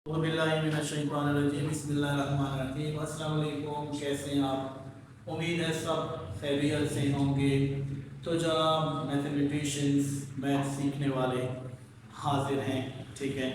बिस्मिल्लाहिर्रहमानिर्रहीम। अस्सलाम वालेकुम। कैसे हैं आप? उम्मीद है सब खैरियत से होंगे। तो जनाब मैथमेटिशियंस मैथ सीखने वाले हाजिर हैं, ठीक है,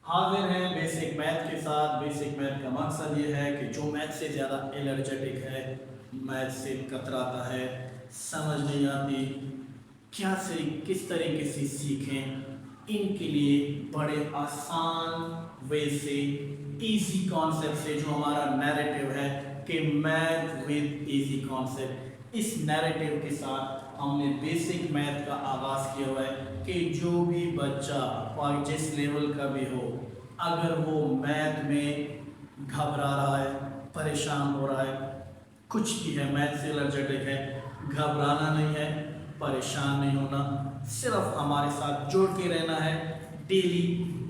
हाजिर हैं बेसिक मैथ के साथ। बेसिक मैथ का मकसद ये है कि जो मैथ से ज़्यादा एनर्जेटिक है, मैथ से कतराता है, समझ नहीं आती, क्या से किस तरीके से सीखें, इनके लिए बड़े आसान वे से, इजी कॉन्सेप्ट से, जो हमारा नैरेटिव है कि मैथ विद इजी कॉन्सेप्ट, इस नैरेटिव के साथ हमने बेसिक मैथ का आगाज़ किया हुआ है कि जो भी बच्चा और जिस लेवल का भी हो, अगर वो मैथ में घबरा रहा है, परेशान हो रहा है, कुछ भी है, मैथ से एलर्जेटिक है, घबराना नहीं है, परेशान नहीं होना, सिर्फ हमारे साथ जुड़ के रहना है। डेली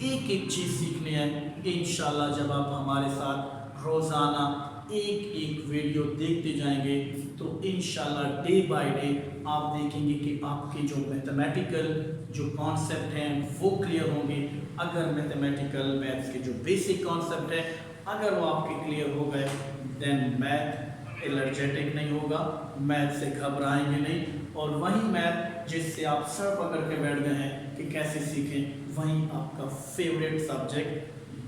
एक एक चीज़ सीखनी है। इंशाल्लाह जब आप हमारे साथ रोज़ाना एक एक वीडियो देखते जाएंगे तो इंशाल्लाह डे बाय डे आप देखेंगे कि आपके जो मैथमेटिकल जो कॉन्सेप्ट हैं वो क्लियर होंगे। अगर मैथमेटिकल मैथ्स के जो बेसिक कॉन्सेप्ट है अगर वो आपके क्लियर हो गए, देन मैथ एलर्जेटिक नहीं होगा, मैथ से घबराएंगे नहीं, और वही मैथ जिससे आप सर पकड़ के बैठ गए हैं कि कैसे सीखें, वही आपका फेवरेट सब्जेक्ट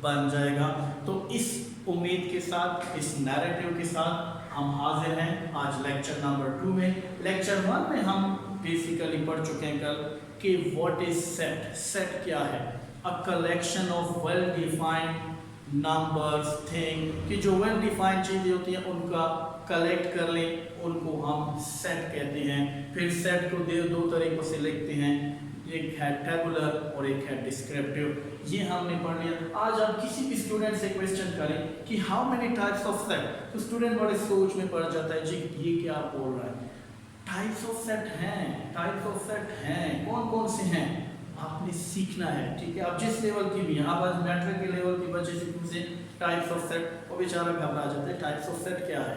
बन जाएगा। तो इस उम्मीद के साथ, इस नैरेटिव के साथ हम हाजिर हैं आज लेक्चर नंबर 2 में। लेक्चर 1 में हम बेसिकली पढ़ चुके हैं कल कि व्हाट इज सेट। सेट क्या है? A collection of well defined numbers thing, कि जो वेल डिफाइंड चीज़ें होती हैं उनका कलेक्ट कर लें, उनको हम सेट कहते हैं। फिर सेट को दो तरीकों से लिखते हैं, एक है टेबुलर और एक है डिस्क्रिप्टिव। ये हमने पढ़ लिया। आज आप किसी भी स्टूडेंट से क्वेश्चन करें कि how many types of set, तो स्टूडेंट बड़े सोच में पड़ जाता है, जी ये क्या बोल रहा है। टाइप्स ऑफ सेट हैं, टाइप्स ऑफ सेट हैं, कौन कौन से हैं आपने सीखना है, ठीक है। आप जिस लेवल की भी, यहाँ पर मैट्रिक के लेवल के बच्चे से पूछे टाइप्स ऑफ सेट, वो बेचारा घबरा जाता है, टाइप्स ऑफ सेट क्या है।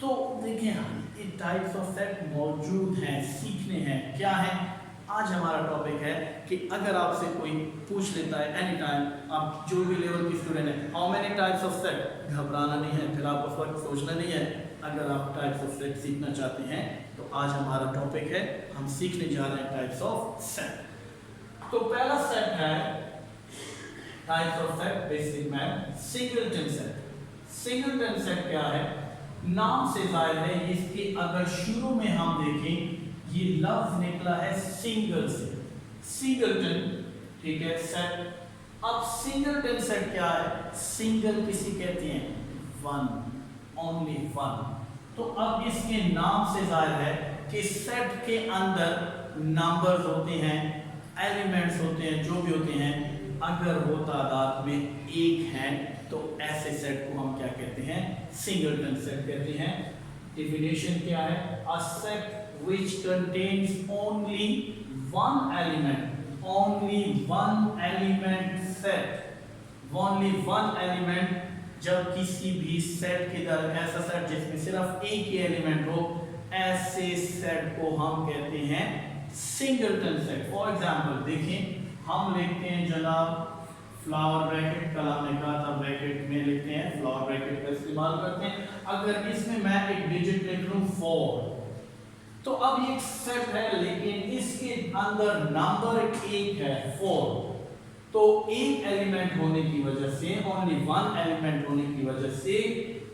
तो देखिए ये टाइप्स ऑफ सेट मौजूद हैं, सीखने हैं, क्या है। आज हमारा टॉपिक है कि अगर आपसे कोई पूछ लेता है एनी टाइम, आप जो भी लेवल की स्टूडेंट है, how many types of set, घबराना नहीं है, फिर आप उस वक्त सोचना नहीं है। अगर आप टाइप्स ऑफ सेट सीखना चाहते हैं तो आज हमारा टॉपिक है, हम सीखने जा रहे हैं टाइप्स ऑफ सेट। तो पहला सेट है types of set basic math, singleton set. Singleton set क्या है? नाम से जाहिर है, इसके अगर शुरू में हम देखें, ये लफ्ज निकला है सिंगल से, सिंगलटन, ठीक है, सेट। अब सिंगलटन सेट क्या है? सिंगल किसी कहते हैं? One, only one. तो अब इसके नाम से जाहिर है कि सेट के अंदर नंबर्स होते हैं, एलिमेंट्स होते हैं, जो भी होते हैं, अगर वो तादाद में एक है तो ऐसे सेट को हम क्या कहते हैं? सिंगलटन सेट कहते हैं। डेफिनेशन क्या है? A set which contains only one element, only one element set, only one element। जब किसी भी सेट के अंदर ऐसा सेट जिसमें सिर्फ एक ही एलिमेंट हो, ऐसे सेट को हम कहते हैं सिंगलटन सेट। फॉर एग्जांपल देखिए, हम लिखते हैं जनाब फ्लावर ब्रैकेट, कल हमने कहा था ब्रैकेट में लिखते हैं, फ्लावर ब्रैकेट का इस्तेमाल करते हैं। अगर इसमें मैं एक डिजिट लिख लूं 4, तो अब ये एक सेट है, लेकिन इसके अंदर नंबर एक है 4, तो एक एलिमेंट होने की वजह से, ओनली वन एलिमेंट होने की वजह से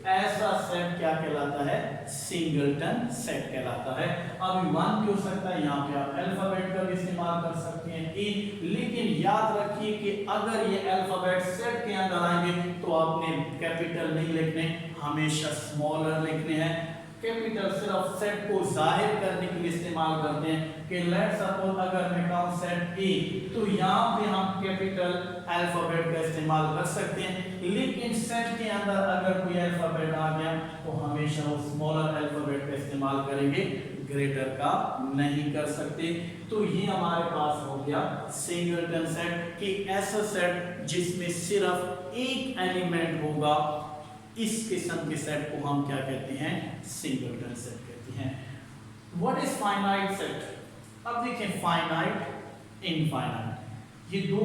ऐसा सेट क्या कहलाता है? सिंगलटन सेट कहलाता है। अब वन भी हो सकता है, यहाँ पे आप अल्फाबेट का भी इस्तेमाल कर सकते हैं ए, लेकिन याद रखिए कि अगर ये अल्फाबेट सेट के अंदर आएंगे तो आपने कैपिटल नहीं लिखने, हमेशा स्मॉलर लिखने हैं। कैपिटल सिर्फ सेट को जाहिर करने के लिए इस्तेमाल करते हैं कि लेट्स सपोज अगर मैं कहूं सेट ए, तो यहाँ पे हम कैपिटल अल्फाबेट का इस्तेमाल कर सकते हैं, लेकिन सेट के अंदर अगर कोई अल्फाबेट आ गया तो हमेशा वो स्मॉलर अल्फाबेट का इस्तेमाल करेंगे, ग्रेटर का नहीं कर सकते। तो ये हमारे पास हो गया सिंगलटन सेट, कि ऐसा सेट जिसमें सिर्फ एक एलिमेंट होगा, इस किस्म के सेट को हम क्या कहते हैं? सिंगलटन सेट कहते हैं। What is finite set? अब देखें फाइनाइट, इनफाइनाइट, ये दो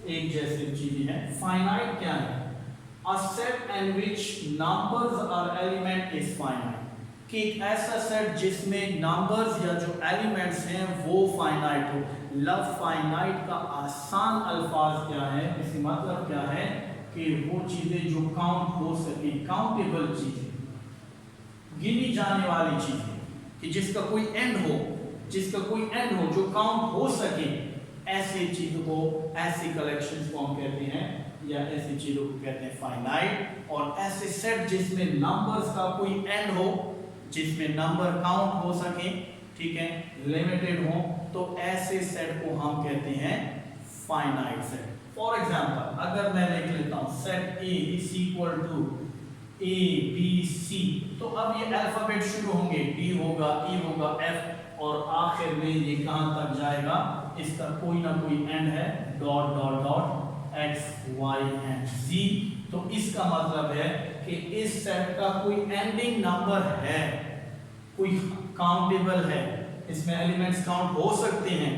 एक जैसी चीजें हैं। फाइनाइट क्या है? A set in which numbers or element is finite, कि एक ऐसा सेट जिसमें नंबर्स या जो एलिमेंट्स हैं वो फाइनाइट हो। लव फाइनाइट का आसान अल्फाज क्या है, इसका मतलब क्या है कि वो चीजें जो काउंट हो सके, काउंटेबल चीजें, गिनी जाने वाली चीजें, कि जिसका कोई एंड हो, जो काउंट हो सके, ऐसी चीजों को, ऐसी कलेक्शंस को हम कहते हैं या ऐसी चीजों को कहते हैं फाइनाइट। और ऐसे सेट जिसमें नंबर्स का कोई एंड हो, जिसमें नंबर काउंट हो सके, ठीक है, लिमिटेड हो, तो ऐसे सेट को हम कहते हैं फाइनाइट सेट। फॉर एग्जांपल अगर मैं लिख लेता हूं set A is equal to A B C, तो अब ये अल्फाबेट शुरू होंगे, D होगा, E होगा, F, और आखिर में ये कहां तक जाएगा, इसका कोई ना कोई एंड है, dot dot dot X Y and Z। तो इसका मतलब है कि इस सेट का कोई एंडिंग नंबर है, कोई काउंटेबल है, इसमें एलिमेंट्स काउंट हो सकते हैं।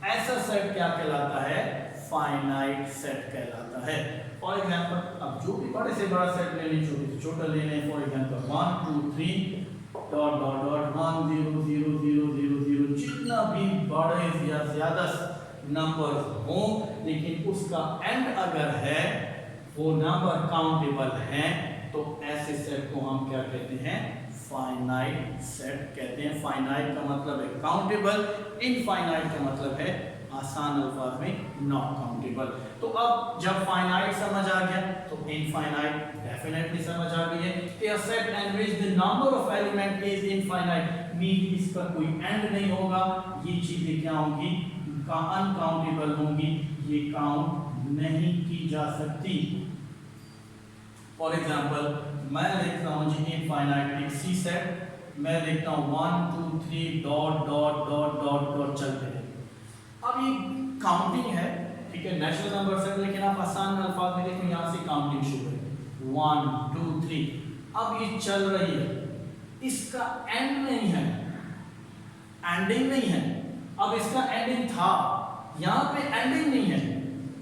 ऐसा सेट क्या कहलाता है? फाइनाइट सेट कहलाता है। फॉर एग्जांपल अब जो भी बड़े से बड़ा सेट ले लें, छोटे से छोटा ले लें, for example 1 2 3 dot dot dot 1 0 0 0 0 0, जितना भी बड़े या ज्यादा नंबर्स हो, लेकिन उसका एंड अगर है, वो नंबर काउंटेबल है, तो ऐसे सेट को हम क्या कहते हैं? फाइनाइट सेट कहते हैं। फाइनाइट का मतलब है काउंटेबल, इनफाइनाइट का मतलब है आसान अल्फाज में नॉट काउंटेबल। तो अब जब फाइनाइट समझ आ गया तो इनफाइनाइट डेफिनेटली समझ आ गई है कि a set in which the number of element is infinite, mean इसका कोई एंड नहीं होगा, ये चीजें क्या होंगी? अनकाउंटेबल होंगी, ये काउंट नहीं की जा सकती। फॉर एग्जांपल मैं लिखता हूं जी इनफाइनाइट एक सी सेट, मैं लिखता हूं 1 2 3 dot dot dot dot dot चलते हैं। अब ये काउंटिंग है, ठीक है, नेचुरल नंबर सेट, लेकिन आप आसान अल्फाज में देखो, यहां से काउंटिंग शुरू है 1 2 3, अब ये चल रही है, इसका एंड नहीं है, एंडिंग नहीं है। अब इसका एंडिंग था, यहां पे एंडिंग नहीं है।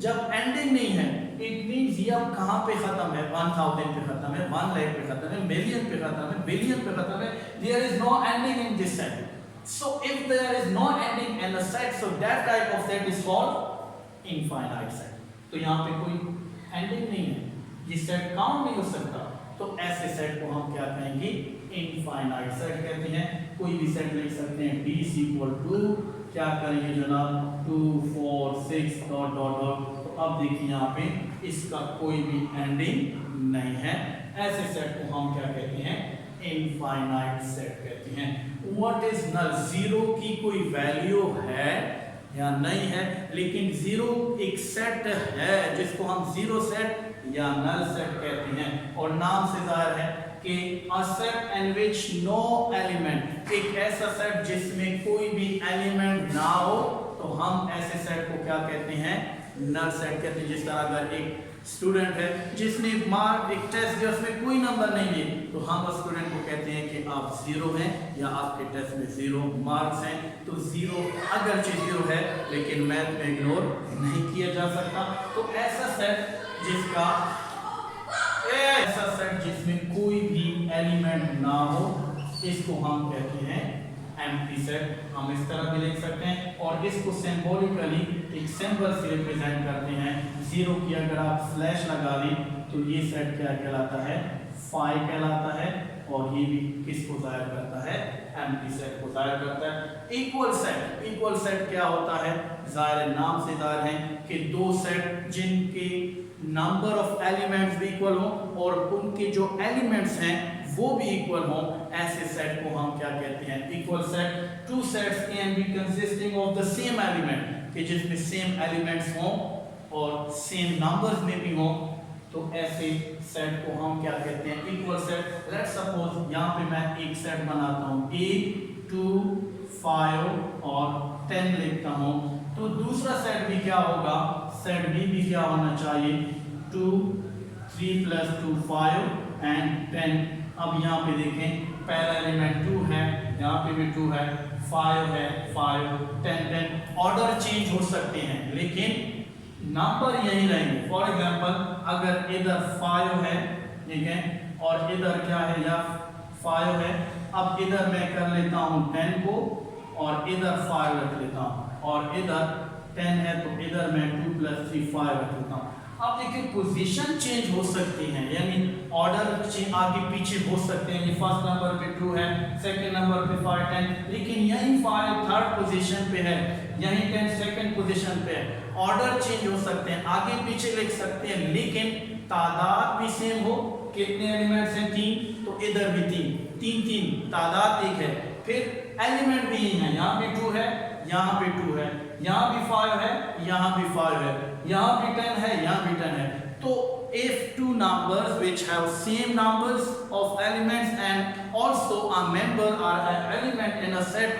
जब एंडिंग नहीं है, इट मींस ये अब कहां पे खत्म है? 1000 पे खत्म है, 1 लाख पे खत्म है, मिलियन पे खत्म है, बिलियन पे खत्म है। There is no ending in this set. So if there is no ending in a set, so that type of set is called infinite set. तो यहाँ पे कोई ending नहीं है, ये सेट काउंट नहीं हो सकता, तो ऐसे सेट को हम क्या कहेंगे? इनफाइनाइट सेट कहते हैं। कोई भी सेट लिख सकते हैं, D is equal to क्या करेंगे जनाब? 2 4 6 डॉट डॉट डॉट। तो अब देखिए यहाँ पे इसका कोई भी एंडिंग नहीं है, ऐसे सेट को हम क्या कहते हैं? इनफाइनाइट सेट कहते हैं। What is null? जीरो की कोई वैल्यू है या नहीं है, लेकिन जीरो एक सेट है जिसको हम जीरो सेट या नल सेट कहते हैं। और नाम से जाहिर है कि a set in which no element, एक ऐसा सेट जिसमें कोई भी एलिमेंट ना हो, तो हम ऐसे सेट को क्या कहते हैं? नल सेट कहते हैं। जिस तरह अगर एक स्टूडेंट है जिसने मार्क एक टेस्ट दिया, उसमें कोई नंबर नहीं है, तो हम उस स्टूडेंट को कहते हैं कि आप जीरो हैं या आपके टेस्ट में 0 मार्क्स हैं। तो जीरो अगरचे जीरो है, लेकिन मैथ में इग्नोर नहीं किया जा सकता। तो ऐसा सेट जिसमें कोई भी एलिमेंट ना हो, इसको हम कहते हैं एम्प्टी सेट। हम इस तरह भी लिख सकते हैं, और इसको सिंबॉलिकली एक सिंबल से रिप्रेजेंट करते हैं। 0 की अगर आप स्लैश लगा ली तो ये सेट क्या कहलाता है? फाई कहलाता है, और ये भी किसको जाहिर करता है? एम्प्टी सेट को जाहिर करता है। इक्वल सेट क्या होता है? जाहिर नाम से जाहिर है कि दो सेट जिनके नंबर ऑफ एलिमेंट्स भी इक्वल हो और उनके जो एलिमेंट्स हैं वो भी इक्वल हो, ऐसे सेट को हम क्या कहते हैं? Equal set. Two sets can be consisting of the same element, कि जिसमें सेम एलिमेंट्स हों और सेम नंबर्स में भी हों, तो ऐसे सेट को हम क्या कहते हैं? Equal set. लेट्स सपोज यहाँ पे मैं एक सेट बनाता हूँ, 8 2 5 और 10 लिखता हूँ, तो दूसरा सेट भी क्या होगा? सेट बी भी क्या होना चाहिए? 2 3 + 2 5 एंड 10। अब यहाँ पे देखें, पहला एलिमेंट 2 है, यहाँ पे भी 2 है, 5 है, 5 10 10। ऑर्डर चेंज हो सकते हैं, लेकिन नंबर यही रहेंगे। फॉर एग्जांपल अगर इधर 5 है, ठीक है, और इधर क्या है, या 5 है, अब इधर मैं कर लेता हूँ 10 को और इधर 5 रख लेता हूँ, और इधर 10 है तो इधर मैं 2 + 3 5 रख लेता हूँ। अब देखिए पोजीशन चेंज हो सकती है, यानी ऑर्डर आगे पीछे हो सकते हैं। फर्स्ट नंबर पे 2 है, सेकंड नंबर पे 5 10, लेकिन यही 5 थर्ड पोजीशन पे है, यही 10 सेकंड पोजीशन पे है। ऑर्डर चेंज हो सकते हैं, आगे पीछे लिख सकते हैं, लेकिन तादाद भी सेम हो। कितने एलिमेंट्स हैं? 3, तो इधर भी 3 तादाद एक है। फिर एलिमेंट भी यही है, यहाँ भी 2 है, यहाँ भी 2 है, यहाँ भी 5 है, यहाँ भी 5 है, यहाँ भी 10 है, यहाँ भी 10 है। तो if two numbers which have same numbers of elements and also a member or an element in a set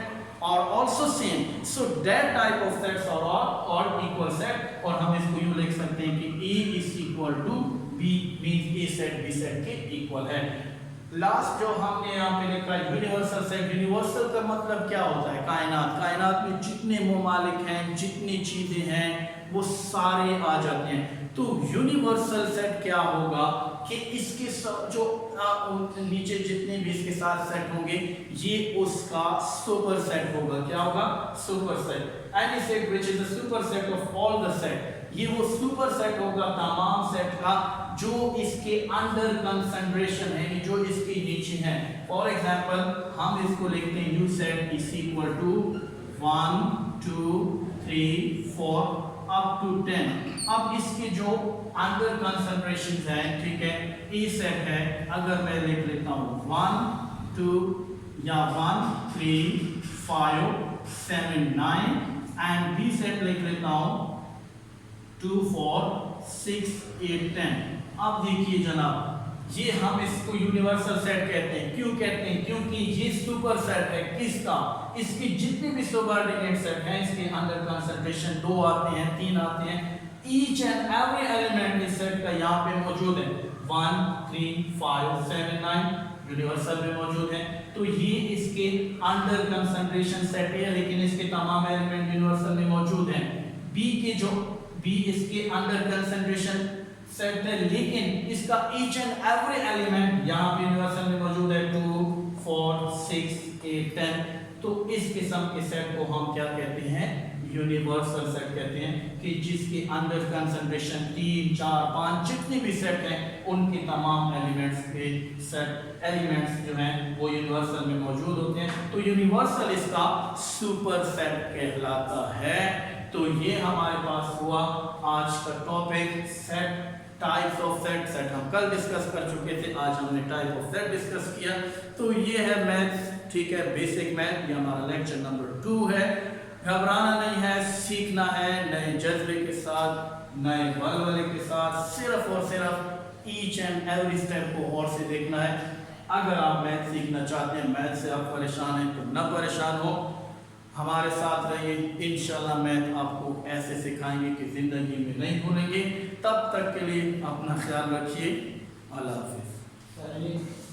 are also same, so that type of sets are all equal set, और हम इसको यूं लिख सकते हैं कि A is equal to B means A set B set के equal है। लास्ट जो हमने यहाँ पे लिखा है यूनिवर्सल सेट। यूनिवर्सल का मतलब क्या होता है? कायनात में जितने ममालिक हैं, जितनी चीजें हैं, वो सारे आ जाते हैं। तो यूनिवर्सल सेट क्या होगा कि इसके जो नीचे जितने भी इसके साथ सेट होंगे, ये उसका सुपर सेट होगा। क्या होगा? Super set. Any set which is the super set of all the set, ये वो सुपर सेट होगा तमाम सेट का जो इसके अंडर कंसंट्रेशन है, जो इसके नीचे है। फॉर एग्जांपल हम इसको लिखते हैं U set is equal to 1 2 3 4 up to 10। अब इसके जो अंडर कंसंट्रेशन है, ठीक है, ई सेट है, अगर मैं लिख लेता हूँ 1 2 या 1 3 5 7 9 एंड बी सेट लिख लेता हूँ 2 4 6 8 10। अब देखिए जनाब, ये हम इसको यूनिवर्सल सेट कहते हैं। क्यों कहते हैं? क्योंकि ये सुपर सेट है। किसका? इसके जितने भी सबऑर्डिनेट सेट हैं, इसके अंडर कंसंट्रेशन 2 आते हैं, 3 आते हैं। ईच एंड एवरी एलिमेंट इस सेट का यहाँ पे मौजूद है। 1 3 5 7 9 यूनिवर्सल में मौजूद है। तो ये इसके अंडर कंसंट्रेशन सेट है, लेकिन इसके तमाम एलिमेंट यूनिवर्सल में मौजूद हैं। बी इसके अंडर कंसंट्रेशन सेट है, लेकिन इसका ईच एंड एवरी एलिमेंट यहाँ पे यूनिवर्सल में मौजूद है 2 4 6 8 10। तो इस किस्म के सेट को हम क्या कहते हैं? यूनिवर्सल सेट कहते हैं, कि जिसके अंदर कंसंट्रेशन 3 4 5 जितने भी सेट हैं, उनके तमाम एलिमेंट्स के सेट एलिमेंट्स जो हैं वो यूनिवर्सल में मौजूद होते हैं। तो यूनिवर्सल इसका सुपर सेट कहलाता है। तो ये हमारे पास हुआ आज का topic set, types of set हम कल डिस्कस कर चुके थे, आज हमने टाइप ऑफ सेट डिस्कस किया। तो ये है मैथ्स, ठीक है, बेसिक मैथ, ये हमारा लेक्चर नंबर 2 है। घबराना नहीं है, सीखना है नए जज्बे के साथ, नए बलबले के साथ, सिर्फ और सिर्फ ईच एंड एवरी स्टेप को और से देखना है। अगर आप मैथ सीखना चाहते हैं, मैथ से आप परेशान हैं, तो न परेशान हो, हमारे साथ रहिए। इंशाल्लाह मैथ आपको ऐसे सिखाएंगे कि जिंदगी में नहीं भूलेंगे। तब तक के लिए अपना ख्याल रखिए। अल्लाह हाफिज़।